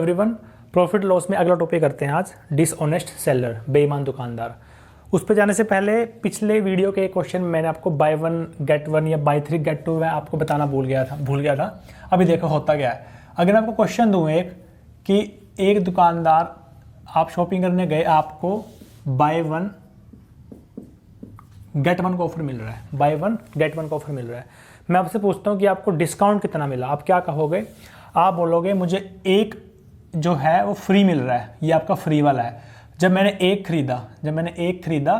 Everyone, profit loss में अगला topic करते हैं आज, डिसऑनेस्ट सेलर, बेईमान दुकानदार। उस पर जाने से पहले पिछले वीडियो के एक क्वेश्चन मैंने आपको बाय वन गेट वन या बाय थ्री गेट टू मैं आपको बताना भूल गया था। अभी देखो होता क्या है। अगर मैं आपको क्वेश्चन दूँ कि एक दुकानदार, आप शॉपिंग करने गए, आपको बाय वन गेट वन का ऑफर मिल रहा है, बाय वन गेट वन का ऑफर मिल रहा है। मैं आपसे पूछता हूँ कि आपको डिस्काउंट कितना मिला, आप क्या कहोगे? आप बोलोगे मुझे एक जो है वो फ्री मिल रहा है, ये आपका फ्री वाला है। जब मैंने एक खरीदा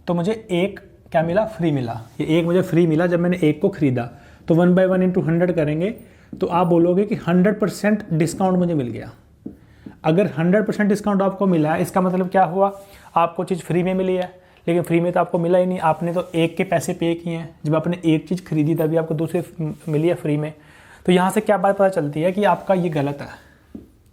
तो मुझे एक क्या मिला? फ्री मिला। ये एक मुझे फ्री मिला जब मैंने एक को खरीदा। तो 1 बाय 1 इंटू 100 करेंगे तो आप बोलोगे कि 100% डिस्काउंट मुझे मिल गया। अगर 100% डिस्काउंट आपको मिला है, इसका मतलब क्या हुआ? आपको चीज़ फ्री में मिली है, लेकिन फ्री में तो आपको मिला ही नहीं, आपने तो एक के पैसे पे किए हैं। जब आपने एक चीज़ खरीदी तभी आपको दूसरी मिली है फ्री में। तो यहाँ से क्या बात पता चलती है कि आपका ये गलत है।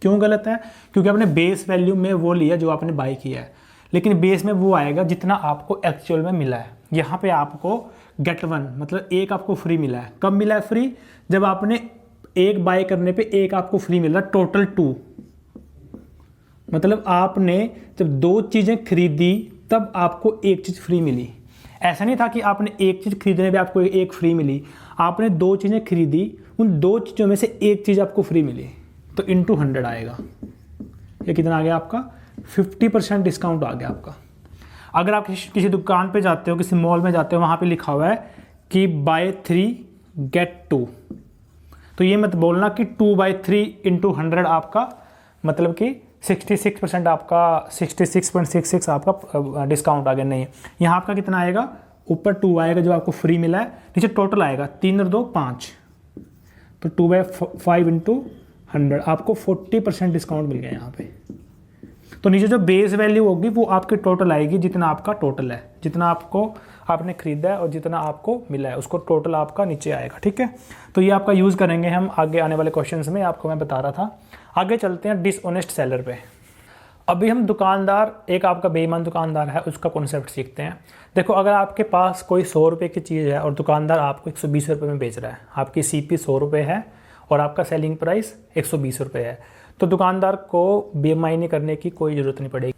क्यों गलत है? क्योंकि आपने बेस वैल्यू में वो लिया जो आपने बाई किया है, लेकिन बेस में वो आएगा जितना आपको एक्चुअल में मिला है। यहाँ पे आपको गेट वन मतलब एक आपको फ्री मिला है। कब मिला है फ्री? जब आपने एक बाय करने पे एक आपको फ्री मिला, टोटल 2। मतलब आपने जब 2 चीज़ें खरीदी तब आपको एक चीज़ फ्री मिली। ऐसा नहीं था कि आपने एक चीज़ खरीदने पे आपको एक फ्री मिली। आपने 2 चीज़ें खरीदी, उन 2 चीज़ों में से एक चीज़ आपको फ्री मिली, तो इंटू 100 आएगा। ये कितना आ गया आपका? 50% डिस्काउंट आ गया आपका। अगर आप किसी दुकान पे जाते हो, किसी मॉल में जाते हो, वहाँ पे लिखा हुआ है कि बाय 3 गेट 2, तो ये मत बोलना कि 2 बाय 3 इंटू 100 आपका मतलब कि 66% आपका 66.66 आपका डिस्काउंट आ गया। नहीं, यहाँ आपका कितना आएगा? ऊपर 2 आएगा जो आपको फ्री मिला है, नीचे टोटल आएगा 3 और 2 5, तो 2 बाय 5 इंटू 100 आपको 40% डिस्काउंट मिल गया यहाँ पे। तो नीचे जो बेस वैल्यू होगी वो आपकी टोटल आएगी, जितना आपका टोटल है, जितना आपको आपने खरीदा है और जितना आपको मिला है उसको टोटल आपका नीचे आएगा। ठीक है, तो ये आपका यूज़ करेंगे हम आगे आने वाले क्वेश्चंस में, आपको मैं बता रहा था। आगे चलते हैं डिसऑनेस्ट सेलर पे। अभी हम दुकानदार, एक आपका बेईमान दुकानदार है, उसका कॉन्सेप्ट सीखते हैं। देखो, अगर आपके पास कोई 100 रुपये की चीज़ है और दुकानदार आपको 120 रुपये में बेच रहा है, आपकी CP 100 रुपये है और आपका सेलिंग प्राइस 120 रुपये है, तो दुकानदार को बेईमानी करने की कोई ज़रूरत नहीं पड़ेगी।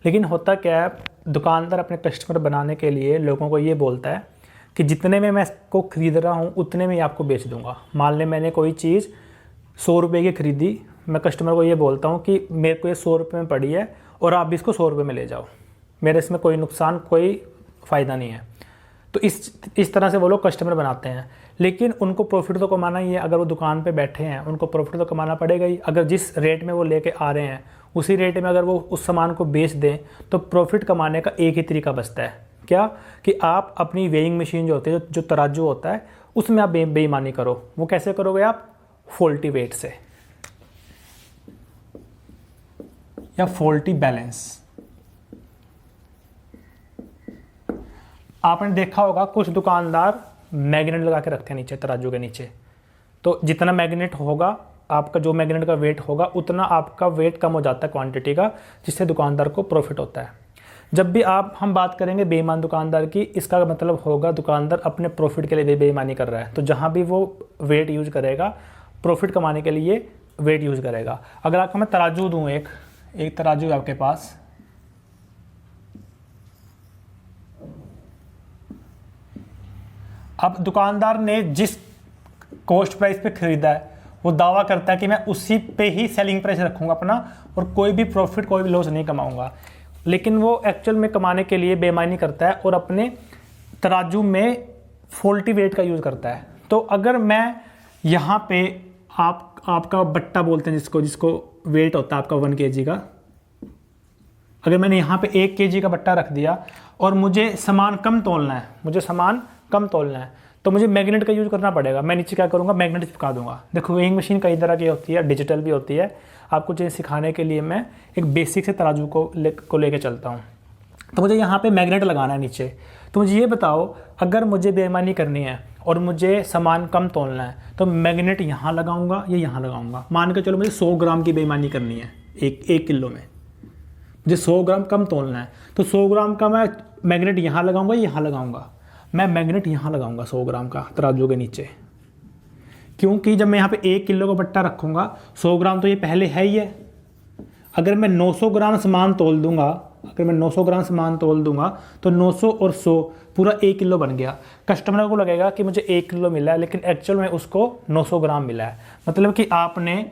लेकिन होता क्या है, दुकानदार अपने कस्टमर बनाने के लिए लोगों को ये बोलता है कि जितने में मैं इसको ख़रीद रहा हूँ उतने में ही आपको बेच दूँगा। मान लें मैंने कोई चीज़ 100 रुपये की खरीदी, मैं कस्टमर को ये बोलता हूँ कि मेरे को ये 100 रुपये में पड़ी है और आप भी इसको 100 रुपये में ले जाओ, मेरे इसमें कोई नुकसान, कोई फ़ायदा नहीं है। तो इस तरह से वो लोग कस्टमर बनाते हैं। लेकिन उनको प्रॉफिट तो कमाना ही है। अगर वो दुकान पे बैठे हैं उनको प्रॉफिट तो कमाना पड़ेगा ही। अगर जिस रेट में वो लेके आ रहे हैं उसी रेट में अगर वो उस सामान को बेच दें तो प्रॉफिट कमाने का एक ही तरीका बचता है, क्या? कि आप अपनी वेइंग मशीन जो होती है, जो तराजू होता है, उसमें आप बेईमानी करो। वो कैसे करोगे आप? फॉल्टी वेट से या फॉल्टी बैलेंस। आपने देखा होगा कुछ दुकानदार मैग्नेट लगा के रखते हैं नीचे, तराजू के नीचे। तो जितना मैग्नेट होगा, आपका जो मैग्नेट का वेट होगा, उतना आपका वेट कम हो जाता है क्वांटिटी का, जिससे दुकानदार को प्रॉफिट होता है। जब भी हम बात करेंगे बेईमान दुकानदार की, इसका मतलब होगा दुकानदार अपने प्रॉफिट के लिए बेईमानी कर रहा है। तो जहाँ भी वो वेट यूज करेगा, प्रॉफिट कमाने के लिए वेट यूज करेगा। अगर आपको मैं तराजू दूँ, एक तराजू है आपके पास, अब दुकानदार ने जिस कॉस्ट प्राइस पे खरीदा है वो दावा करता है कि मैं उसी पे ही सेलिंग प्राइस रखूंगा अपना और कोई भी प्रॉफिट, कोई भी लॉस नहीं कमाऊंगा। लेकिन वो एक्चुअल में कमाने के लिए बेईमानी करता है और अपने तराजू में फॉल्टी वेट का यूज़ करता है। तो अगर मैं यहाँ पे आपका बट्टा बोलते हैं जिसको वेट होता है आपका 1 kg का, अगर मैंने यहाँ पे 1 kg का बट्टा रख दिया और मुझे सामान कम तोलना है, तो मुझे मैग्नेट का यूज़ करना पड़ेगा। मैं नीचे क्या करूँगा? मैग्नेट चिपका दूंगा। देखो, वेइंग मशीन कई तरह की होती है, डिजिटल भी होती है। आपको चीज़ सिखाने के लिए मैं एक बेसिक से तराजू को लेके चलता हूँ। तो मुझे यहाँ पे मैग्नेट लगाना है नीचे। तो मुझे ये बताओ, अगर मुझे बेईमानी करनी है और मुझे सामान कम तोलना है तो मैग्नेट यहाँ लगाऊंगा या यहाँ लगाऊंगा? मान के चलो मुझे 100 ग्राम की बेईमानी करनी है, एक किलो में मुझे 100 ग्राम कम तोलना है, तो 100 ग्राम का मैं मैग्नेट यहाँ लगाऊंगा या यहाँ लगाऊंगा? मैं मैग्नेट यहाँ लगाऊंगा 100 ग्राम का तराजू के नीचे। क्योंकि जब मैं यहाँ पे 1 किलो का बट्टा रखूंगा, 100 ग्राम तो ये पहले है ही है, अगर मैं 900 ग्राम सामान तोल दूंगा, अगर मैं 900 ग्राम सामान तोल दूंगा तो 900 और 100 पूरा 1 किलो बन गया। कस्टमर को लगेगा कि मुझे 1 किलो मिला है, लेकिन एक्चुअल में उसको 900 ग्राम मिला है। मतलब कि आपने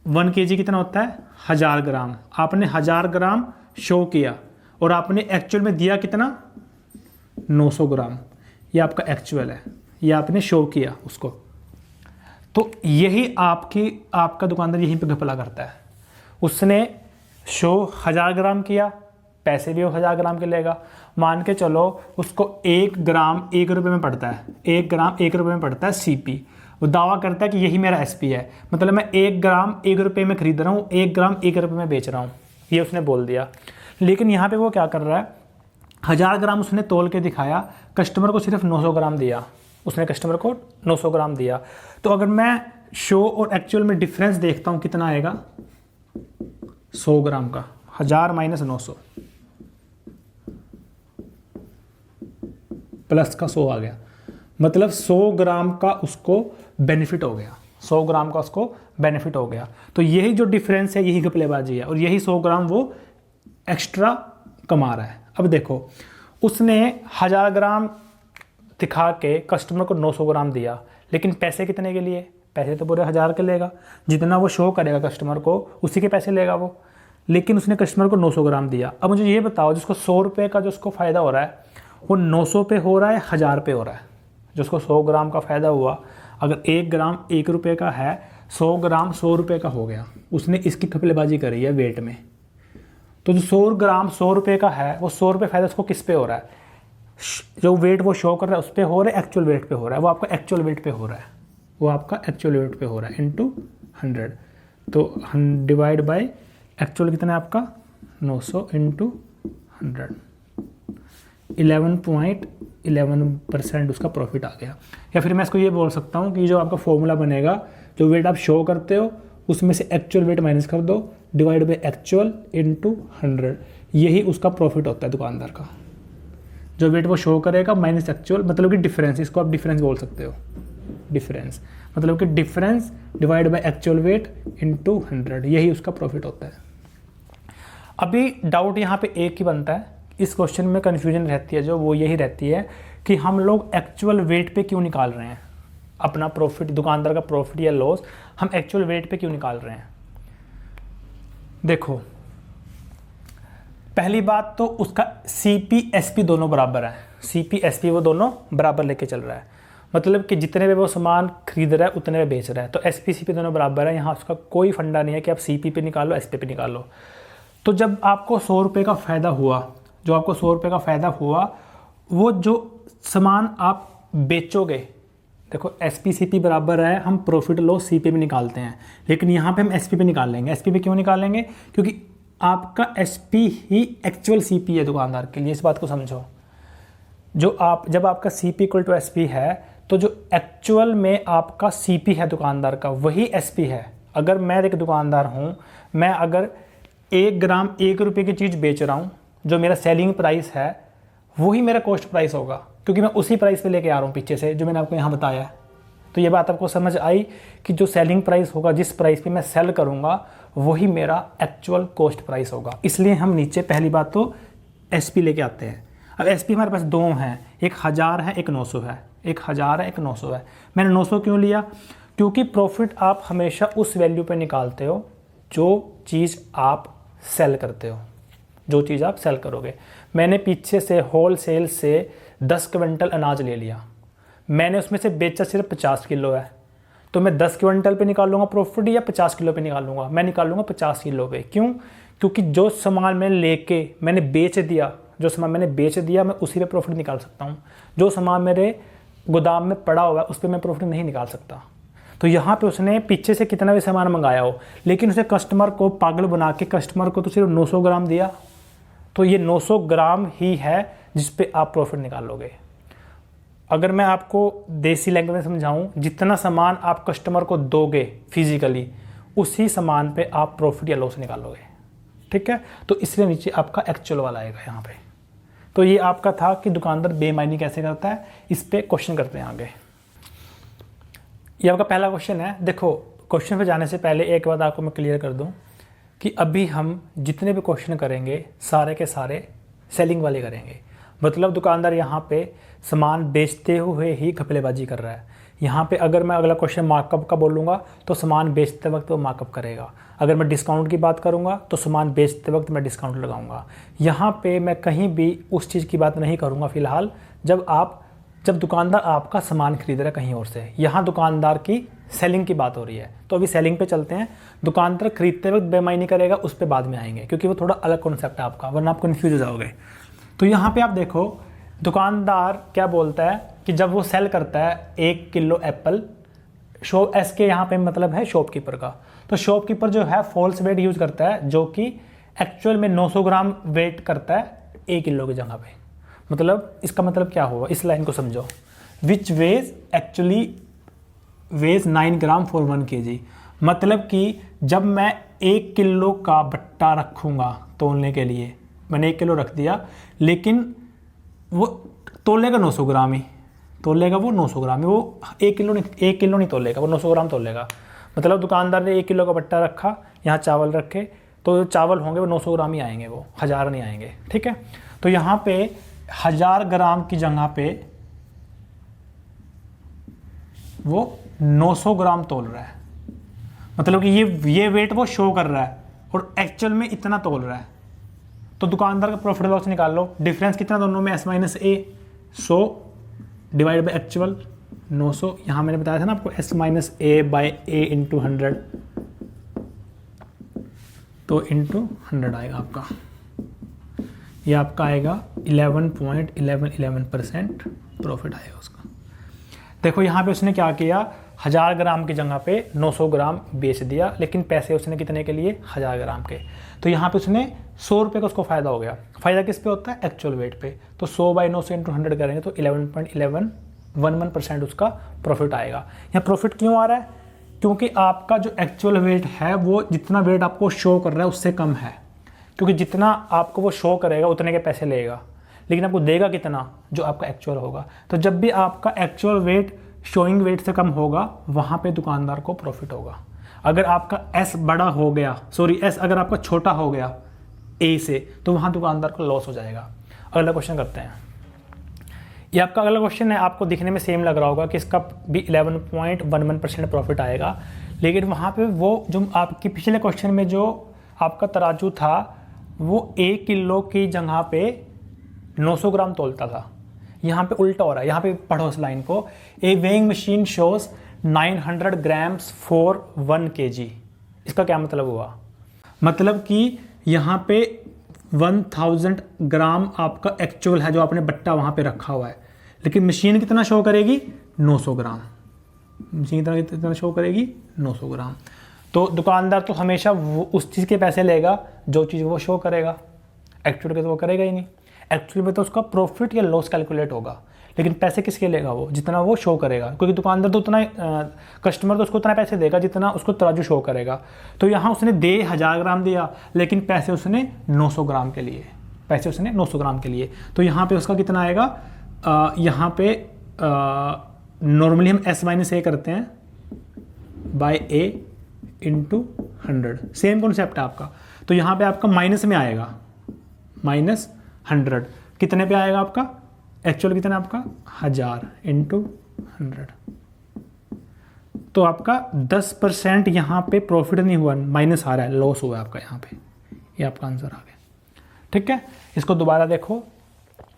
1 kg कितना होता है 1000 ग्राम, आपने 1000 ग्राम शो किया और आपने एक्चुअल में दिया कितना 900 ग्राम। ये आपका एक्चुअल है, ये आपने शो किया उसको। तो यही आपका दुकानदार यहीं पे घपला करता है। उसने शो 1000 ग्राम किया, पैसे भी वो 1000 ग्राम के लेगा। मान के चलो उसको 1 ग्राम 1 रुपये में पड़ता है, 1 ग्राम 1 रुपये में पड़ता है सीपी। वो दावा करता है कि यही मेरा एसपी है, मतलब मैं 1 ग्राम 1 रुपये में खरीद रहा हूँ, 1 ग्राम 1 रुपये में बेच रहा हूँ, ये उसने बोल दिया। लेकिन यहाँ पे वो क्या कर रहा है, 1000 ग्राम उसने तोल के दिखाया, कस्टमर को सिर्फ 900 ग्राम दिया, उसने कस्टमर को 900 ग्राम दिया। तो अगर मैं शो और एक्चुअल में डिफरेंस देखता हूँ कितना आएगा 100 ग्राम का, 1000 माइनस 900 प्लस का 100 आ गया, मतलब 100 ग्राम का उसको बेनिफिट हो गया, 100 ग्राम का उसको बेनिफिट हो गया। तो यही जो डिफरेंस है यही घपलेबाजी है, और यही 100 ग्राम वो एक्स्ट्रा कमा रहा है। अब देखो उसने 1000 ग्राम दिखा के कस्टमर को 900 ग्राम दिया, लेकिन पैसे कितने के लिए, पैसे तो पूरे 1000 के लेगा, जितना वो शो करेगा कस्टमर को उसी के पैसे लेगा वो। लेकिन उसने कस्टमर को 900 ग्राम दिया। अब मुझे ये बताओ, जिसको 100 रुपये का जो उसको फ़ायदा हो रहा है वो 900 पे हो रहा है 1000 पे हो रहा है। जो उसको 100 ग्राम का फ़ायदा हुआ, अगर 1 ग्राम 1 रुपये का है, 100 ग्राम 100 रुपये का हो गया, उसने इसकी घपलेबाजी करी है वेट में। तो जो 100 ग्राम 100 रुपये का है, वो 100 रुपये फ़ायदा उसको किस पे हो रहा है, जो वेट वो शो कर रहा है उस पर हो रहा है, एक्चुअल वेट पे हो रहा है, वो आपका एक्चुअल वेट पे हो रहा है, वो आपका एक्चुअल वेट पे हो रहा है इंटू 100। तो डिवाइड बाय एक्चुअल कितना है आपका 900 इंटू 100, 11.11% उसका प्रॉफिट आ गया। या फिर मैं इसको ये बोल सकता हूँ कि जो आपका फॉर्मूला बनेगा, जो वेट आप शो करते हो उसमें से एक्चुअल वेट माइनस कर दो, डिवाइड बाय एक्चुअल इंटू 100, यही उसका प्रॉफिट होता है दुकानदार का। जो वेट वो शो करेगा माइनस एक्चुअल, मतलब कि डिफरेंस, इसको आप डिफरेंस बोल सकते हो। डिफरेंस मतलब कि difference divide by actual weight into 100, यही उसका प्रॉफिट होता है। अभी डाउट यहाँ पे एक ही बनता है, इस क्वेश्चन में कन्फ्यूजन रहती है जो, वो यही रहती है कि हम लोग एक्चुअल वेट पे क्यों निकाल रहे हैं अपना प्रॉफिट, दुकानदार का प्रॉफिट या लॉस हम एक्चुअल वेट पे क्यों निकाल रहे हैं। देखो पहली बात तो उसका सीपी एसपी दोनों बराबर है, सीपी एसपी वो दोनों बराबर लेके चल रहा है, मतलब कि जितने पे वो सामान खरीद रहा है उतने पे बेच रहा है, तो एसपी सीपी दोनों बराबर है। यहाँ उसका कोई फंडा नहीं है कि आप सीपी पे निकालो एसपी पे निकालो। तो जब आपको 100 रुपये का फ़ायदा हुआ, जो आपको 100 रुपये का फ़ायदा हुआ, वो जो सामान आप बेचोगे, देखो एसपी सीपी बराबर है, हम प्रॉफिट लॉस सीपी पे निकालते हैं, लेकिन यहाँ पे हम एसपी पे निकाल लेंगे। एसपी पे क्यों निकालेंगे, क्योंकि आपका एसपी ही एक्चुअल सीपी है दुकानदार के लिए, इस बात को समझो। जब आपका सीपी इक्वल टू एसपी है, तो जो एक्चुअल में आपका सीपी है दुकानदार का वही एसपी है। अगर मैं एक दुकानदार हूँ, मैं अगर 1 ग्राम 1 रुपये की चीज़ बेच रहा हूँ, जो मेरा सेलिंग प्राइस है वही मेरा कॉस्ट प्राइस होगा, क्योंकि मैं उसी प्राइस पे लेके आ रहा हूँ पीछे से, जो मैंने आपको यहाँ बताया है। तो ये बात आपको समझ आई कि जो सेलिंग प्राइस होगा, जिस प्राइस पे मैं सेल करूँगा वही मेरा एक्चुअल कॉस्ट प्राइस होगा। इसलिए हम नीचे पहली बात तो एसपी लेके आते हैं। अब एसपी हमारे पास दो हैं, एक 1000 है, एक 900 है, एक 1000 है, एक 900 है। मैंने 900 क्यों लिया, क्योंकि प्रॉफिट आप हमेशा उस वैल्यू पे निकालते हो जो चीज़ आप सेल करते हो, जो चीज़ आप सेल करोगे। मैंने पीछे से होल सेल से 10 क्विंटल अनाज ले लिया, मैंने उसमें से बेचा सिर्फ 50 किलो है, तो मैं 10 क्विंटल पे निकालूंगा प्रॉफिट या 50 किलो पे निकालूंगा, मैं निकालूंगा 50 किलो पे। क्यों, क्योंकि जो सामान मैंने बेच दिया, जो सामान मैंने बेच दिया मैं उसी पे प्रॉफिट निकाल सकता हूँ। जो सामान मेरे गोदाम में पड़ा हुआ है उस पर मैं प्रॉफिट नहीं निकाल सकता। तो यहाँ पे उसने पीछे से कितना भी सामान मंगाया हो, लेकिन उसे कस्टमर को पागल बना के कस्टमर को तो सिर्फ 900 ग्राम दिया, तो ये 900 ग्राम ही है जिस पे आप प्रॉफिट निकालोगे। अगर मैं आपको देसी लैंग्वेज में समझाऊं, जितना सामान आप कस्टमर को दोगे फिजिकली, उसी सामान पे आप प्रॉफिट या लॉस निकालोगे। ठीक है, तो इसलिए नीचे आपका एक्चुअल वाला आएगा यहाँ पे। तो ये आपका था कि दुकानदार बेईमानी कैसे करता है, इस पे क्वेश्चन करते हैं आगे। ये आपका पहला क्वेश्चन है। देखो क्वेश्चन पे जाने से पहले एक बात आपको मैं क्लियर कर दूं कि अभी हम जितने भी क्वेश्चन करेंगे सारे के सारे सेलिंग वाले करेंगे। मतलब दुकानदार यहाँ पे सामान बेचते हुए ही घपलेबाजी कर रहा है। यहाँ पे अगर मैं अगला क्वेश्चन मार्कअप का बोलूँगा तो सामान बेचते वक्त वो मार्कअप करेगा। अगर मैं डिस्काउंट की बात करूँगा तो सामान बेचते वक्त मैं डिस्काउंट लगाऊंगा। यहाँ पे मैं कहीं भी उस चीज़ की बात नहीं करूँगा फ़िलहाल जब दुकानदार आपका सामान खरीद रहा है कहीं और से। यहाँ दुकानदार की सेलिंग की बात हो रही है, तो अभी सेलिंग पे चलते हैं। दुकानदार खरीदते वक्त बेईमानी करेगा, उस पर बाद में आएंगे, क्योंकि वो थोड़ा अलग कॉन्सेप्ट है आपका, वरना आप कन्फ्यूज हो जाओगे। तो यहाँ पे आप देखो दुकानदार क्या बोलता है कि जब वो सेल करता है 1 किलो एप्पल, एस के यहाँ पे मतलब है शॉपकीपर का, तो शॉपकीपर जो है फॉल्स वेट यूज करता है, जो कि एक्चुअल में 900 ग्राम वेट करता है 1 किलो की जगह पे। मतलब इसका मतलब क्या हुआ, इस लाइन को समझो। Which weighs actually weighs 9 gram for 1 kg। मतलब कि जब मैं 1 किलो का बट्टा रखूँगा तोलने के लिए, मैंने 1 किलो रख दिया, लेकिन वो तोलेगा 900 ग्राम ही, तोलेगा वो 900 ग्राम ही, वो 1 किलो नहीं तोलेगा, वो 900 ग्राम तोलेगा। मतलब दुकानदार ने 1 किलो का बट्टा रखा, यहाँ चावल रखे, तो चावल होंगे वो 900 ग्राम ही आएंगे, वो 1000 नहीं आएंगे। ठीक है, तो यहाँ पे 1000 ग्राम की जगह पे वो 900 ग्राम तोल रहा है। मतलब कि ये वेट वो शो कर रहा है और एक्चुअल में इतना तोल रहा है। तो दुकानदार का प्रॉफिट लॉस निकाल लो, डिफरेंस कितना दोनों में, S - A 100 divide by actual 900। यहाँ मैंने बताया था ना आपको S - A by A into 100, तो इंटू 100 आएगा आपका, ये आपका आएगा 11.11% प्रॉफिट आएगा उसका। देखो यहाँ पे उसने क्या किया, 1000 ग्राम की जगह पे 900 ग्राम बेच दिया, लेकिन पैसे उसने कितने के लिए, 1000 ग्राम के। तो यहाँ पे उसने 100 रुपये का उसको फ़ायदा हो गया। फ़ायदा किस पे होता है, एक्चुअल वेट पे। तो 100 बाई 900 इंटू 100 करेंगे तो 11.11% उसका प्रॉफिट आएगा। यहाँ प्रॉफिट क्यों आ रहा है, क्योंकि आपका जो एक्चुअल वेट है वो जितना वेट आपको शो कर रहा है उससे कम है। क्योंकि जितना आपको वो शो करेगा उतने के पैसे लेगा, लेकिन आपको देगा कितना, जो आपका एक्चुअल होगा। तो जब भी आपका एक्चुअल वेट शोइंग वेट से कम होगा, वहाँ पे दुकानदार को प्रॉफिट होगा। अगर आपका S बड़ा हो गया, S अगर आपका छोटा हो गया A से, तो वहाँ दुकानदार को लॉस हो जाएगा। अगला क्वेश्चन करते हैं। ये आपका अगला क्वेश्चन है, आपको दिखने में सेम लग रहा होगा कि इसका भी 11.11% प्रॉफिट आएगा, लेकिन वहाँ पे वो जो आपके पिछले क्वेश्चन में जो आपका तराजू था वो 1 किलो की जगह पे 900 ग्राम तोलता था। यहाँ पे उल्टा हो रहा है। यहाँ पे पढ़ो इस लाइन को, a weighing machine shows 900 grams for 1 kg। इसका क्या मतलब हुआ, मतलब कि यहाँ पे 1000 ग्राम आपका एक्चुअल है जो आपने बट्टा वहाँ पे रखा हुआ है, लेकिन मशीन कितना शो करेगी, 900 ग्राम। मशीन कितना शो करेगी, 900 ग्राम। तो दुकानदार तो हमेशा वो उस चीज़ के पैसे लेगा जो चीज़ वो शो करेगा, एक्चुअल के तो वो करेगा ही नहीं। एक्चुअल में तो उसका प्रॉफिट या लॉस कैलकुलेट होगा, लेकिन पैसे किसके लेगा, वो जितना वो शो करेगा, क्योंकि दुकानदार तो उतना कस्टमर तो उसको उतना पैसे देगा जितना उसको तराजू शो करेगा। तो यहाँ उसने 1000 ग्राम दिया, लेकिन पैसे उसने 900 ग्राम के लिए, पैसे उसने 900 ग्राम के लिए। तो यहाँ पे उसका कितना आएगा, यहाँ पे नॉर्मली हम S - A करते हैं by A into 100, same concept है आपका। तो यहाँ पे आपका माइनस में आएगा, -100 कितने पे आएगा आपका, एक्चुअल कितना आपका 1000 इंटू 100। तो आपका 10% यहाँ पे प्रॉफिट नहीं हुआ, माइनस आ रहा है, लॉस हुआ है आपका यहाँ पे। ये आपका आंसर आ गया। ठीक है, इसको दोबारा देखो,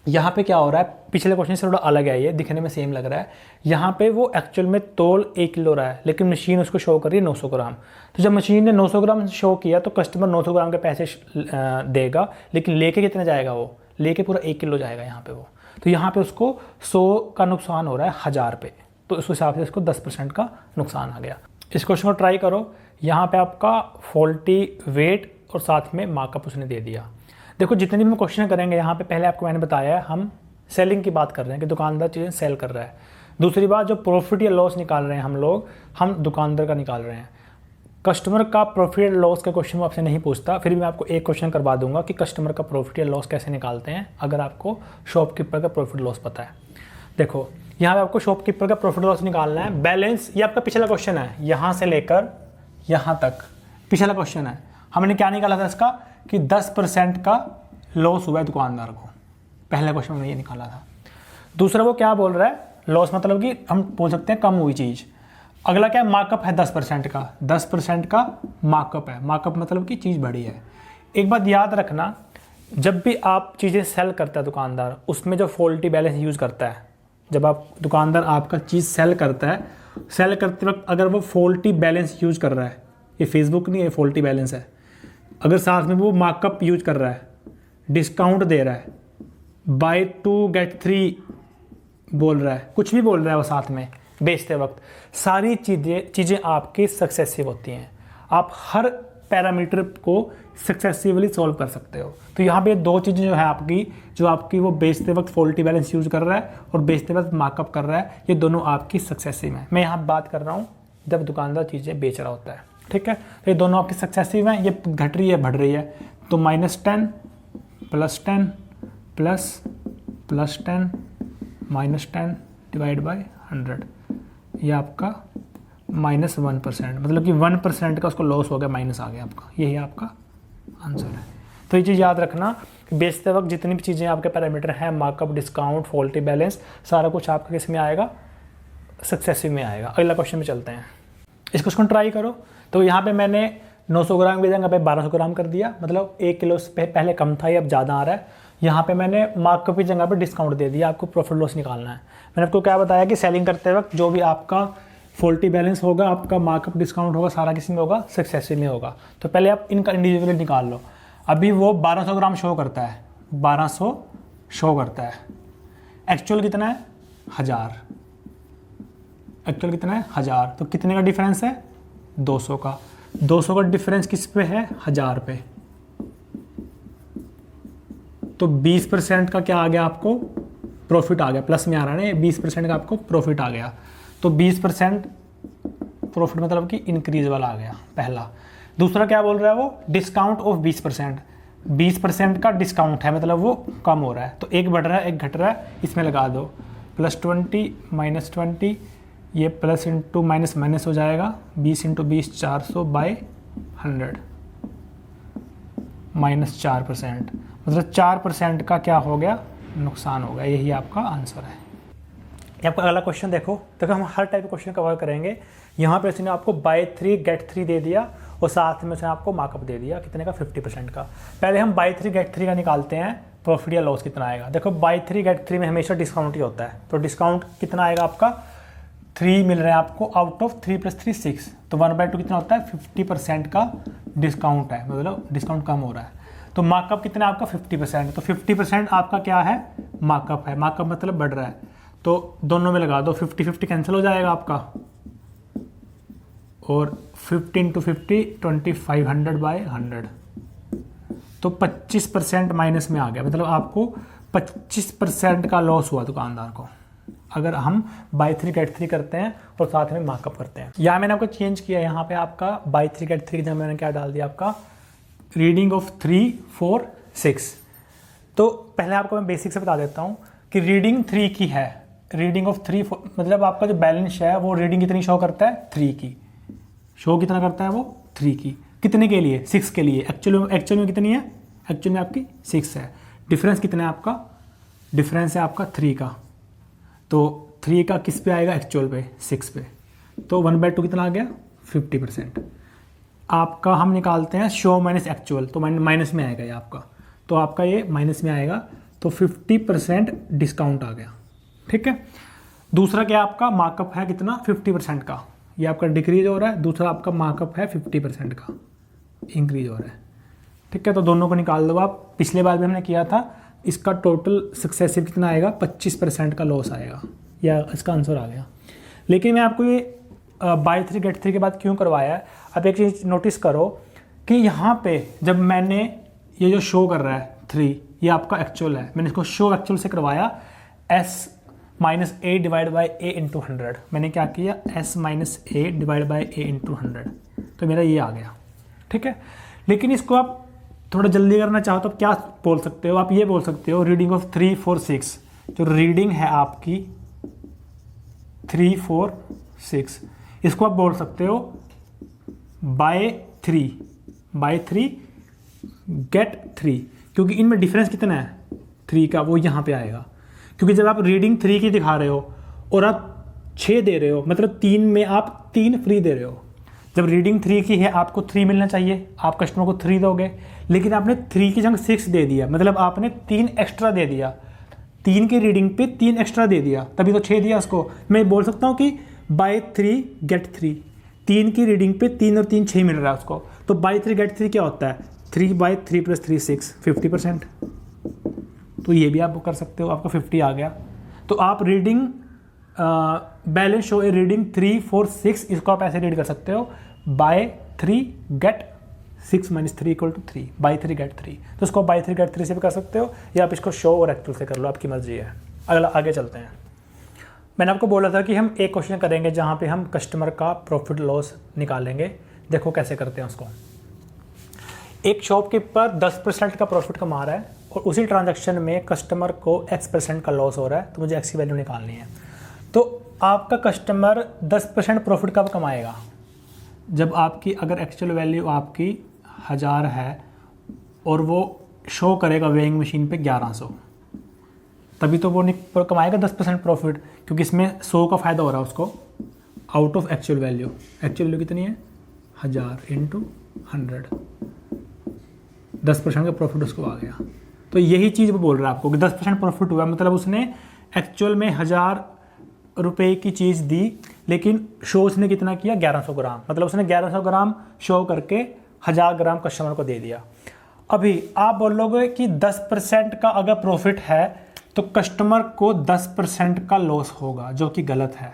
यहाँ पे क्या हो रहा है, पिछले क्वेश्चन से थोड़ा अलग है, ये दिखने में सेम लग रहा है। यहाँ पे वो एक्चुअल में तोल 1 किलो रहा है, लेकिन मशीन उसको शो कर रही है 900 ग्राम। तो जब मशीन ने 900 ग्राम शो किया तो कस्टमर 900 ग्राम के पैसे देगा, लेकिन लेके कितने जाएगा, वो लेके पूरा 1 किलो जाएगा यहाँ पे वो। तो यहाँ पे उसको 100 का नुकसान हो रहा है 1000 पे, तो उस हिसाब से इसको 10% का नुकसान आ गया। इस क्वेश्चन को ट्राई करो, यहाँ पे आपका फॉल्टी वेट और साथ में मार्कअप उसने दे दिया। देखो जितने भी हम क्वेश्चन करेंगे यहाँ पे, पहले आपको मैंने बताया है हम सेलिंग की बात कर रहे हैं कि दुकानदार चीज़ें सेल कर रहा है। दूसरी बात, जो प्रॉफिट या लॉस निकाल रहे हैं हम लोग, हम दुकानदार का निकाल रहे हैं। कस्टमर का प्रॉफिट या लॉस का क्वेश्चन मैं आपसे नहीं पूछता, फिर भी मैं आपको एक क्वेश्चन करवा दूंगा कि कस्टमर का प्रॉफिट या लॉस कैसे निकालते हैं, अगर आपको शॉपकीपर का प्रॉफिट लॉस पता है। देखो यहाँ पे आपको शॉपकीपर का प्रॉफिट लॉस निकालना है। बैलेंस, ये आपका पिछला क्वेश्चन है, यहाँ से लेकर यहाँ तक पिछला क्वेश्चन है। हमने क्या निकाला था इसका कि 10% का लॉस हुआ है दुकानदार को, पहले क्वेश्चन में ये निकाला था। दूसरा वो क्या बोल रहा है, लॉस मतलब कि हम बोल सकते हैं कम हुई चीज़। अगला क्या है, मार्कअप है 10% का, 10% का मार्कअप है, मार्कअप मतलब कि चीज़ बढ़ी है। एक बात याद रखना, जब भी आप चीज़ें सेल करता है दुकानदार, उसमें जो फॉल्टी बैलेंस यूज़ करता है, जब आप दुकानदार आपका चीज़ सेल करता है, सेल करते वक्त अगर वो फॉल्टी बैलेंस यूज़ कर रहा है, ये फेसबुक नहीं है, फॉल्टी बैलेंस है, अगर साथ में वो मार्कअप यूज कर रहा है, डिस्काउंट दे रहा है, बाय 2 get 3 बोल रहा है, कुछ भी बोल रहा है वो साथ में बेचते वक्त, सारी चीज़ें आपकी सक्सेसिव होती हैं। आप हर पैरामीटर को सक्सेसिवली सॉल्व कर सकते हो। तो यहाँ पे दो चीज़ें जो आपकी वो बेचते वक्त फॉल्टी बैलेंस यूज़ कर रहा है और बेचते वक्त मार्कअप कर रहा है, ये दोनों आपकी सक्सेसिव हैं। मैं यहाँ बात कर रहा हूँ जब दुकानदार चीज़ें बेच रहा होता है, ठीक है। तो ये दोनों आपकी सक्सेसिव हैं, ये घट रही है बढ़ रही है, तो -10 +10 +10 -10 डिवाइड बाय 100, ये आपका -1%, मतलब कि 1% का उसको लॉस हो गया, माइनस आ गया आपका, यही आपका आंसर है। तो ये चीज़ याद रखना, बेचते वक्त जितनी भी चीज़ें आपके पैरामीटर हैं, मार्कअप, डिस्काउंट, फॉल्टी बैलेंस, सारा कुछ आपका किस में आएगा, सक्सेसिव में आएगा। अगला क्वेश्चन में चलते हैं, इस क्वेश्चन ट्राई करो। तो यहाँ पे मैंने 900 ग्राम की जगह पे 1200 ग्राम कर दिया, मतलब 1 किलो से पहले कम था, ये अब ज़्यादा आ रहा है। यहाँ पे मैंने मार्कअप की जगह पे डिस्काउंट दे दिया, आपको प्रॉफिट लॉस निकालना है। मैंने आपको क्या बताया कि सेलिंग करते वक्त जो भी आपका फॉल्टी बैलेंस होगा, आपका मार्कअप डिस्काउंट होगा, सारा किसी में होगा, सक्सेसिव में होगा। तो पहले आप इनका इंडिविजुअली निकाल लो। अभी वो 1200 ग्राम शो करता है, 1200 शो करता है, एक्चुअल कितना है 1000, एक्चुअल कितना है 1000, तो कितने का डिफरेंस है 200 का, 200 का डिफरेंस किस पे है 1000 पे, तो 20% का क्या आ गया आपको प्रॉफिट आ गया, प्लस में आ रहा है ना, 20% का आपको प्रॉफिट आ गया। तो 20% प्रॉफिट मतलब कि इंक्रीज वाला आ गया पहला। दूसरा क्या बोल रहा है वो, डिस्काउंट ऑफ 20%, 20% का डिस्काउंट है, मतलब वो कम हो रहा है, तो एक बढ़ रहा है एक घट रहा है, इसमें लगा दो +20 -20, ये प्लस इंटू माइनस माइनस हो जाएगा, 20 × 20 400 बाय 100, -4%, मतलब 4% का क्या हो गया नुकसान हो गया, यही आपका आंसर है। आपका अगला क्वेश्चन देखो हम हर टाइप के क्वेश्चन कवर करेंगे। यहाँ पे उसने आपको बाय 3 get 3 दे दिया और साथ में उसने आपको मार्कअप दे दिया कितने का 50% का। पहले हम बाय 3 get 3 का निकालते हैं, प्रॉफिट या लॉस कितना आएगा। देखो बाय 3 get 3 में हमेशा डिस्काउंट ही होता है, तो डिस्काउंट कितना आएगा आपका 3 मिल रहा है आपको, आउट ऑफ 3 + 3 6, तो 1/2 कितना होता है 50% का डिस्काउंट है, मतलब डिस्काउंट कम हो रहा है। तो मार्कअप कितना है आपका 50%, तो 50% आपका क्या है मार्कअप है, मार्कअप मतलब बढ़ रहा है, तो दोनों में लगा दो, 50-50 कैंसिल हो जाएगा आपका, और 15 × 50 2500 बाय 100, तो 25% माइनस में आ गया, मतलब आपको 25% का लॉस हुआ दुकानदार को, अगर हम बाय 3 get 3 करते हैं और साथ में मार्कअप करते हैं। यहाँ मैंने आपको चेंज किया, यहाँ पे आपका बाय 3 get 3 जब मैंने क्या डाल दिया आपका रीडिंग ऑफ 3 4 6। तो पहले आपको मैं बेसिक से बता देता हूँ कि रीडिंग 3 की है, रीडिंग ऑफ 3 4, मतलब आपका जो बैलेंस है वो रीडिंग कितनी शो करता है 3 की, शो कितना करता है वो 3 की, कितने के लिए 6 के लिए, एक्चुअल में कितनी है, एक्चुअल में आपकी 6 है। डिफरेंस कितना है आपका, डिफरेंस है आपका 3 का, तो 3 का किस पे आएगा एक्चुअल पे 6 पे, तो 1/2 कितना आ गया 50%। आपका हम निकालते हैं शो माइनस एक्चुअल, तो माइनस में आएगा ये आपका, तो आपका ये माइनस में आएगा, तो 50% डिस्काउंट आ गया, ठीक है। दूसरा क्या आपका मार्कअप है कितना 50% का, ये आपका डिक्रीज हो रहा है, दूसरा आपका मार्कअप है 50% का इंक्रीज हो रहा है, ठीक है। तो दोनों को निकाल दो आप, पिछले बार भी हमने किया था, इसका टोटल सक्सेसिव कितना आएगा 25% का लॉस आएगा, या इसका आंसर आ गया। लेकिन मैं आपको ये बाय 3 get 3 के बाद क्यों करवाया है, अब एक चीज़ नोटिस करो कि यहाँ पे जब मैंने ये जो शो कर रहा है 3, ये आपका एक्चुअल है, मैंने इसको शो एक्चुअल से करवाया, S - A divide by A × 100, मैंने क्या किया S - A divide by A × 100, तो मेरा ये आ गया, ठीक है। लेकिन इसको आप थोड़ा जल्दी करना चाहो तो आप क्या बोल सकते हो, आप ये बोल सकते हो रीडिंग ऑफ 3 4 6, जो रीडिंग है आपकी 3 4 6, इसको आप बोल सकते हो बाय 3 बाय 3 गेट 3, क्योंकि इनमें डिफरेंस कितना है 3 का, वो यहाँ पे आएगा। क्योंकि जब आप रीडिंग 3 की दिखा रहे हो और आप 6 दे रहे हो, मतलब 3 में आप 3 फ्री दे रहे हो। जब रीडिंग 3 की है आपको 3 मिलना चाहिए, आप कस्टमर को 3 दोगे, लेकिन आपने 3 की जगह 6 दे दिया, मतलब आपने 3 एक्स्ट्रा दे दिया, 3 की रीडिंग पे 3 एक्स्ट्रा दे दिया, तभी तो 6 दिया उसको। मैं बोल सकता हूँ कि बाय 3 गेट 3, 3 की रीडिंग पे 3 और 3 6 मिल रहा है उसको। तो बाय 3 गेट 3 क्या होता है 3 बाय 3 + 3 6, 50%। तो ये भी आप कर सकते हो, आपका 50 आ गया। तो आप रीडिंग बैलेंस शो ए रीडिंग 3 4 6, इसको आप ऐसे रीड कर सकते हो बाय 3 गेट 6 - 3 = 3, बाय 3 गेट 3। तो इसको बाय 3 गेट 3 से भी कर सकते हो, या आप इसको शो और एक्चुअल से कर लो, आपकी मर्जी है। अगला आगे चलते हैं। मैंने आपको बोला था कि हम एक क्वेश्चन करेंगे जहाँ पे हम कस्टमर का प्रॉफिट लॉस निकालेंगे। देखो कैसे करते हैं उसको। एक शॉपकीपर 10% का प्रॉफिट कमा रहा है और उसी ट्रांजैक्शन में कस्टमर को X% का लॉस हो रहा है, तो मुझे X की वैल्यू निकालनी है। तो आपका कस्टमर 10% प्रॉफिट कब कमाएगा, जब आपकी अगर एक्चुअल वैल्यू आपकी 1000 है और वो शो करेगा वेइंग मशीन पे 1100, तभी तो वो कमाएगा 10% प्रॉफिट, क्योंकि इसमें 100 का फ़ायदा हो रहा है उसको out of actual value. Actual value कितनी है 1000 × 100, 10% का प्रॉफिट उसको आ गया। तो यही चीज़ वो बोल रहा है आपको कि 10% प्रॉफिट हुआ, मतलब उसने एक्चुअल में 1000 रुपये की चीज़ दी, लेकिन शो उसने कितना किया 1100 ग्राम, मतलब उसने 1100 ग्राम शो करके 1000 ग्राम कस्टमर को दे दिया। अभी आप बोलोगे कि 10% का अगर प्रॉफिट है तो कस्टमर को 10% का लॉस होगा, जो कि गलत है।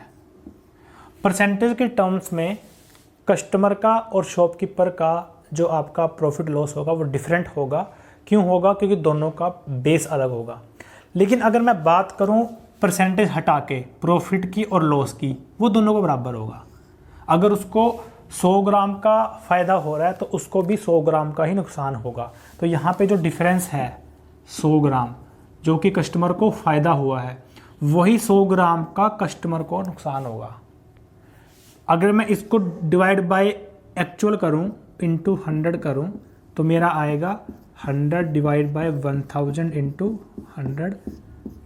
परसेंटेज के टर्म्स में कस्टमर का और शॉपकीपर का जो आपका प्रॉफिट लॉस होगा वो डिफरेंट होगा। क्यों होगा, क्योंकि दोनों का बेस अलग होगा। लेकिन अगर मैं बात करूं परसेंटेज हटा के प्रॉफिट की और लॉस की, वो दोनों को बराबर होगा। अगर उसको 100 ग्राम का फ़ायदा हो रहा है तो उसको भी 100 ग्राम का ही नुकसान होगा। तो यहाँ पे जो डिफरेंस है 100 ग्राम जो कि कस्टमर को फ़ायदा हुआ है, वही 100 ग्राम का कस्टमर को नुकसान होगा। अगर मैं इसको डिवाइड बाय एक्चुअल करूं इंटू 100 करूं तो मेरा आएगा 100 डिवाइड बाय 1000 इंटू 100,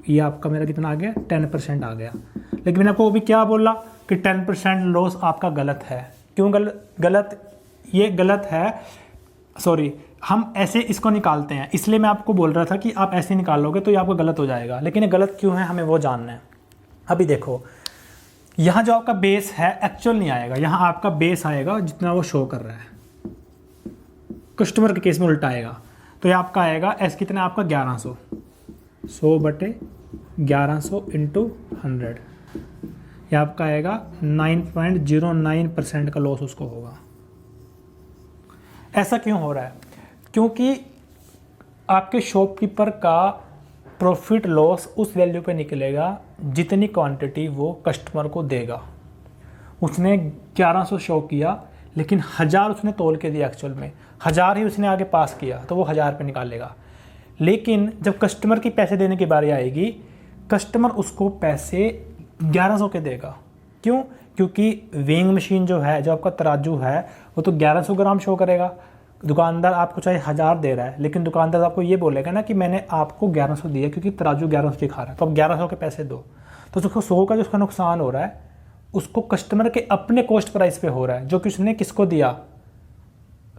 ये आपका मेरा कितना आ गया 10% आ गया। लेकिन मैंने आपको वो भी क्या बोला कि 10% लॉस आपका गलत है। क्यों गलत ये गलत है, सॉरी, हम ऐसे इसको निकालते हैं, इसलिए मैं आपको बोल रहा था कि आप ऐसे निकालोगे तो ये आपका गलत हो जाएगा। लेकिन ये गलत क्यों है हमें वो जानना है। अभी देखो यहाँ जो आपका बेस है एक्चुअल नहीं आएगा, यहाँ आपका बेस आएगा जितना वो शो कर रहा है। कस्टमर के केस में उल्टा आएगा, तो ये आपका आएगा एस कितना आपका 1100, 100/1100 इंटू 100, ये आपका आएगा 9.09% का लॉस उसको होगा। ऐसा क्यों हो रहा है, क्योंकि आपके शॉपकीपर का प्रॉफिट लॉस उस वैल्यू पे निकलेगा जितनी क्वांटिटी वो कस्टमर को देगा। उसने 1100 शो किया, लेकिन 1000 उसने तोल के दिया, एक्चुअल में 1000 ही उसने आगे पास किया, तो वो 1000 पे निकालेगा। लेकिन जब कस्टमर की पैसे देने की बारी आएगी, कस्टमर उसको पैसे 1100 के देगा। क्यों, क्योंकि वेइंग मशीन जो है, जो आपका तराजू है, वो तो 1100 ग्राम शो करेगा। दुकानदार आपको चाहे 1000 दे रहा है, लेकिन दुकानदार आपको ये बोलेगा ना कि मैंने आपको 1100 दिया क्योंकि तराजू 1100 दिखा रहा है, तो आप 1100 के पैसे दो। तो उसको 100 का जो उसका नुकसान हो रहा है उसको कस्टमर के अपने कॉस्ट प्राइस पे हो रहा है, जो कि उसने किसको दिया,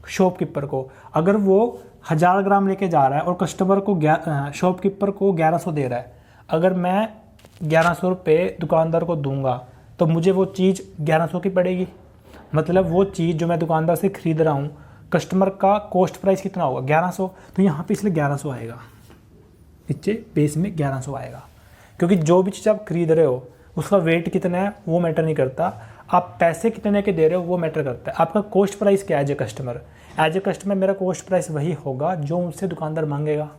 शॉपकीपर को। अगर वो 1000 ग्राम लेके जा रहा है और कस्टमर को शॉपकीपर को 1100 दे रहा है, अगर मैं 1100 रुपये दुकानदार को दूंगा तो मुझे वो चीज़ 1100 की पड़ेगी। मतलब वो चीज़ जो मैं दुकानदार से ख़रीद रहा हूँ, कस्टमर का कॉस्ट प्राइस कितना होगा 1100, तो यहाँ पे इसलिए 1100 आएगा, नीचे बेस में 1100 आएगा। क्योंकि जो भी चीज़ आप खरीद रहे हो उसका वेट कितना है वो मैटर नहीं करता, आप पैसे कितने के दे रहे हो वो मैटर करता है। आपका कॉस्ट प्राइस क्या है एज ए कस्टमर मेरा कॉस्ट प्राइस वही होगा जो मुझसे दुकानदार मांगेगा।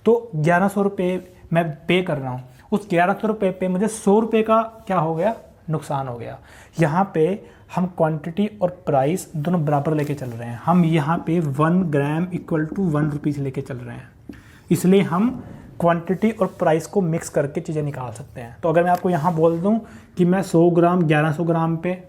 तो 1100 रुपये मैं पे कर रहा हूँ, उस 1100 रुपये पे मुझे 100 रुपये का क्या हो गया, नुकसान हो गया। यहाँ पे हम क्वांटिटी और प्राइस दोनों बराबर लेके चल रहे हैं। हम यहाँ पे 1 ग्राम = 1 रुपीज़ लेके चल रहे हैं, इसलिए हम क्वांटिटी और प्राइस को मिक्स करके चीज़ें निकाल सकते हैं। तो अगर मैं आपको यहाँ बोल दूँ कि मैं 100 ग्राम 1100 ग्राम पे,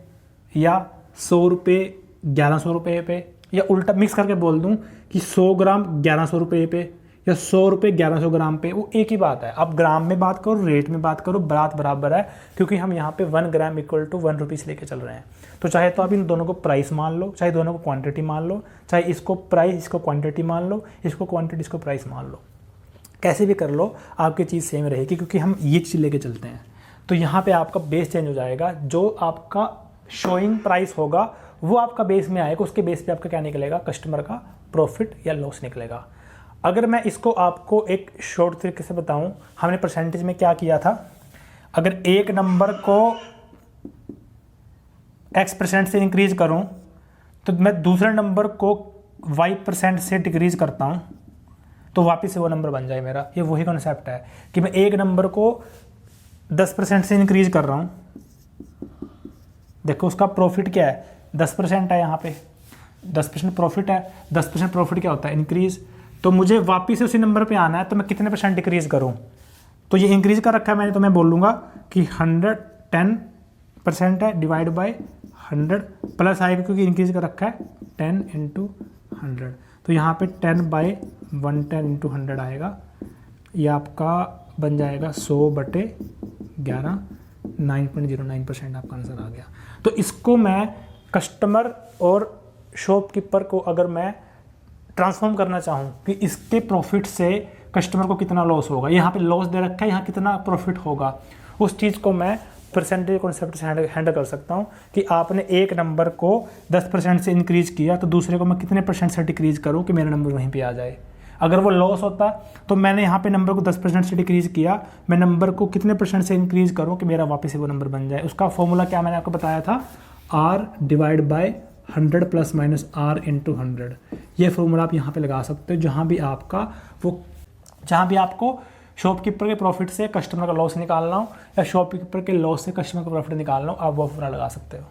या 100 रुपये 1100 रुपये पे, या उल्टा मिक्स करके बोल दूं कि 100 ग्राम 1100 रुपये पे या 100 रुपये 1100 ग्राम पे, वो एक ही बात है। आप ग्राम में बात करो, रेट में बात करो, बात बराबर है, क्योंकि हम यहाँ पे 1 ग्राम इक्वल टू 1 रुपीज़ लेके चल रहे हैं। तो चाहे तो आप इन दोनों को प्राइस मान लो, चाहे दोनों को क्वांटिटी मान लो, चाहे इसको प्राइस इसको क्वांटिटी मान लो, इसको क्वांटिटी इसको प्राइस मान लो, कैसे भी कर लो आपकी चीज़ सेम रहेगी, क्योंकि हम ये चीज़ लेके चलते हैं। तो यहाँ पे आपका बेस चेंज हो जाएगा, जो आपका शोइंग प्राइस होगा वो आपका बेस में आएगा, उसके बेस पे आपका क्या निकलेगा, कस्टमर का प्रॉफिट या लॉस निकलेगा। अगर मैं इसको आपको एक शॉर्ट तरीके से बताऊं, हमने परसेंटेज में क्या किया था, अगर एक नंबर को x% से इंक्रीज करूं तो मैं दूसरे नंबर को y% से डिक्रीज करता हूं तो वापस से वो नंबर बन जाए मेरा। ये वही कॉन्सेप्ट है कि मैं एक नंबर को 10% से इंक्रीज कर रहा हूं, देखो उसका प्रॉफिट क्या है, 10% है, यहाँ पे 10% प्रॉफिट है। 10% प्रॉफिट क्या होता है, इंक्रीज। तो मुझे वापस से उसी नंबर पे आना है, तो मैं कितने % डिक्रीज करूं, तो ये इंक्रीज कर रखा है मैंने, तो मैं बोलूँगा कि 110% है, डिवाइड बाय 100 प्लस आएगा, क्योंकि इंक्रीज कर रखा है 10 × 100, तो यहाँ पे 10/110 × 100 आएगा। ये आपका बन जाएगा 100/11, 9.09% आपका आंसर आ गया। तो इसको मैं कस्टमर और शॉपकीपर को अगर मैं ट्रांसफॉर्म करना चाहूँ कि इसके प्रॉफिट से कस्टमर को कितना लॉस होगा, यहाँ पे लॉस दे रखा है, यहाँ कितना प्रॉफिट होगा, उस चीज़ को मैं परसेंटेज कॉन्सेप्ट से हैंडल कर सकता हूँ कि आपने एक नंबर को 10% से इंक्रीज किया तो दूसरे को मैं कितने % से डिक्रीज करूँ कि मेरा नंबर वहीं पे आ जाए। अगर वो लॉस होता तो मैंने यहाँ पे नंबर को 10% से डिक्रीज किया, मैं नंबर को कितने % से इंक्रीज करूँ कि मेरा वापस से वो नंबर बन जाए। उसका फॉर्मूला क्या मैंने आपको बताया था, R डिवाइड बाय 100 ± R × 100। ये फॉर्मूला आप यहाँ पे लगा सकते हो, जहाँ भी आपको शॉपकीपर के प्रॉफिट से कस्टमर का लॉस निकालना हो या शॉपकीपर के लॉस से कस्टमर का प्रॉफिट निकालना हो, आप वो फॉर्मूला लगा सकते हो।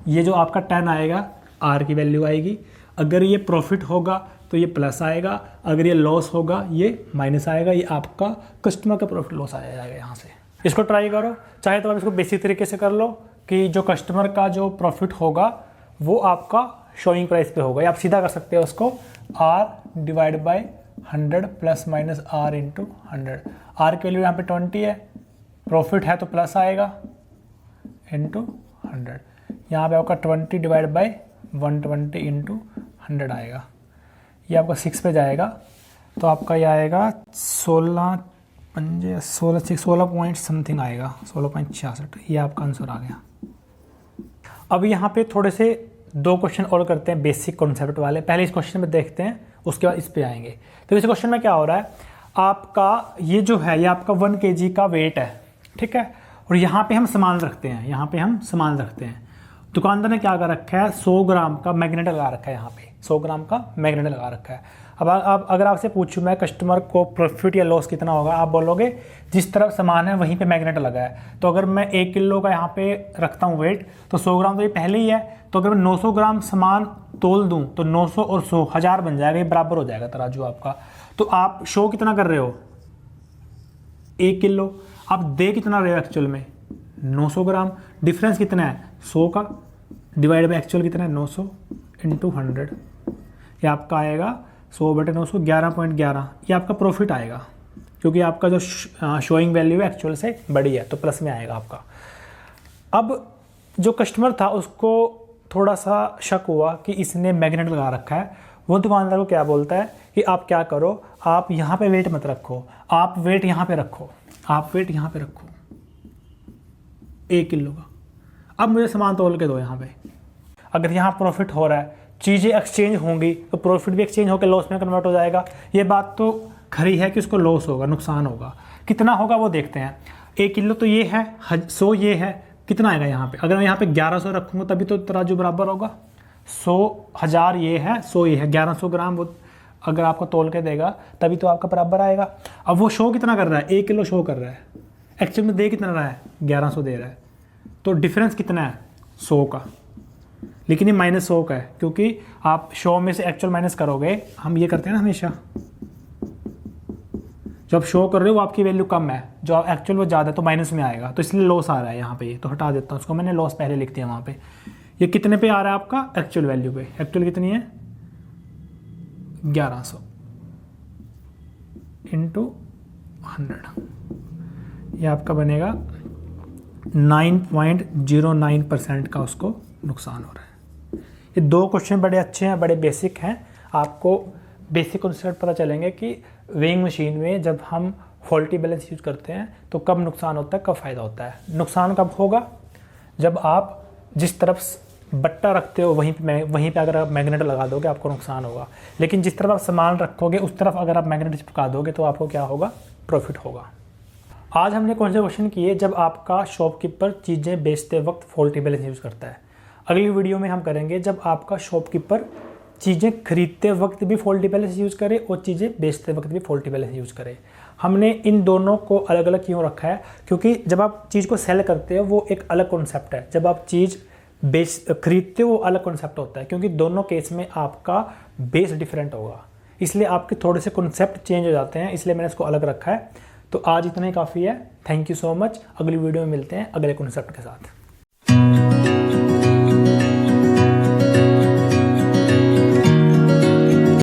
ये जो आपका 10 आएगा, R की वैल्यू आएगी, अगर ये प्रॉफिट होगा तो ये प्लस आएगा, अगर ये लॉस होगा ये माइनस आएगा। ये आपका कस्टमर का प्रॉफिट लॉस आ जाएगा यहाँ से। इसको ट्राई करो, चाहे तो आप इसको बेसिक तरीके से कर लो कि जो कस्टमर का जो प्रॉफिट होगा वो आपका शोइंग प्राइस पे होगा, या आप सीधा कर सकते हो उसको R divide by 100 ± R × 100। R की वैल्यू यहाँ पे 20 है, प्रॉफिट है तो प्लस आएगा × 100। यहाँ पे आपका 20 डिवाइड बाय 120 × 100 आएगा। ये आपका 6 पे जाएगा तो आपका ये आएगा 16 पॉइंट समथिंग आएगा, 16.66। ये आपका आंसर आ गया। अब यहाँ पे थोड़े से 2 क्वेश्चन और करते हैं बेसिक कॉन्सेप्ट वाले। पहले इस क्वेश्चन में देखते हैं, उसके बाद इस पे आएंगे। तो इस क्वेश्चन में क्या हो रहा है, आपका ये जो है ये आपका 1 kg का वेट है, ठीक है, और यहाँ पे हम सामान रखते हैं, यहाँ पे हम सामान रखते हैं। दुकानदार ने क्या कर रखा है, 100 ग्राम का मैग्नेट लगा रखा है, यहाँ पे 100 ग्राम का मैग्नेट लगा रखा है। अब अगर आपसे पूछूं मैं कस्टमर को प्रॉफिट या लॉस कितना होगा, आप बोलोगे जिस तरफ सामान है वहीं पे मैग्नेट लगा है। तो अगर मैं 1 किलो का यहाँ पे रखता हूँ वेट, तो 100 ग्राम तो ये पहले ही है, तो अगर मैं 900 ग्राम सामान तोल दूँ तो 900 और 100 1000 बन जाएगा, ये बराबर हो जाएगा तराजू आपका। तो आप शो कितना कर रहे हो, 1 किलो, आप दे कितना रहे हो एक्चुअल में 900 ग्राम, डिफरेंस कितना है 100 का, डिवाइड बाई एक्चुअल कितना है 900 × 100। ये आपका आएगा 100/900, 11.11। ये आपका प्रॉफिट आएगा, क्योंकि आपका जो शोइंग वैल्यू है एक्चुअल से बड़ी है, तो प्लस में आएगा आपका। अब जो कस्टमर था उसको थोड़ा सा शक हुआ कि इसने मैग्नेट लगा रखा है। वो दुकानदार को क्या बोलता है कि आप क्या करो, आप यहाँ पे वेट मत रखो, आप वेट यहाँ पे रखो, आप वेट यहाँ पे रखो 1 किलो का। अब मुझे सामान तोल के दो यहाँ पे। अगर यहाँ प्रॉफिट हो रहा है, चीज़ें एक्सचेंज होंगी तो प्रॉफिट भी एक्सचेंज होकर लॉस में कन्वर्ट हो जाएगा। ये बात तो खरी है कि उसको लॉस होगा, नुकसान होगा। कितना होगा वो देखते हैं। 1 किलो तो ये है, 100 ये है, कितना आएगा यहाँ पे। अगर मैं यहाँ पे 1100 रखूँगा तभी तो तराजू बराबर होगा। 1000 ये है, 100 ये है, 1100 ग्राम वो अगर आपको तोल के देगा तभी तो आपका बराबर आएगा। अब वो शो कितना कर रहा है, 1 किलो शो कर रहा है, एक्चुअल में दे कितना रहा है 1100 दे रहा है, तो डिफरेंस कितना है 100 का, लेकिन ये -100 का है, क्योंकि आप शो में से एक्चुअल माइनस करोगे। हम ये करते हैं ना हमेशा, जब शो कर रहे हो वो आपकी वैल्यू कम है, जो एक्चुअल वो ज़्यादा है तो माइनस में आएगा, तो इसलिए लॉस आ रहा है यहाँ पे। ये तो हटा देता हूँ उसको, मैंने लॉस पहले लिख दिया वहाँ पे। ये कितने पे आ रहा है आपका? एक्चुअल वैल्यू पे। एक्चुअल कितनी है? 1100 इंटू 100, ये आपका बनेगा 9.09% का उसको नुकसान हो रहा है। ये दो क्वेश्चन बड़े अच्छे हैं, बड़े बेसिक हैं। आपको बेसिक कॉन्सेप्ट पता चलेंगे कि वेइंग मशीन में जब हम फॉल्टी बैलेंस यूज करते हैं तो कब नुकसान होता है, कब फ़ायदा होता है। नुकसान कब होगा? जब आप जिस तरफ बट्टा रखते हो वहीं पे अगर आप मैग्नेट लगा दोगे आपको नुकसान होगा, लेकिन जिस तरफ आप सामान रखोगे उस तरफ अगर आप मैग्नेट चिपका दोगे तो आपको क्या होगा? प्रॉफिट होगा। आज हमने कौन से क्वेश्चन किए जब आपका शॉपकीपर चीज़ें बेचते वक्त फॉल्टी बैलेंस यूज़ करता है। अगली वीडियो में हम करेंगे जब आपका शॉपकीपर चीज़ें खरीदते वक्त भी फॉल्टी बैलेंस यूज़ करे और चीज़ें बेचते वक्त भी फॉल्टी बैलेंस यूज़ करे। हमने इन दोनों को अलग अलग क्यों रखा है? क्योंकि जब आप चीज़ को सेल करते हो वो एक अलग कॉन्सेप्ट है, जब आप चीज़ खरीदते हो वो अलग कॉन्सेप्ट होता है, क्योंकि दोनों केस में आपका बेस डिफरेंट होगा, इसलिए आपके थोड़े से कॉन्सेप्ट चेंज हो जाते हैं, इसलिए मैंने इसको अलग रखा है। तो आज इतना ही काफ़ी है। Thank you so much. अगली वीडियो में मिलते हैं अगले कॉन्सेप्ट के साथ।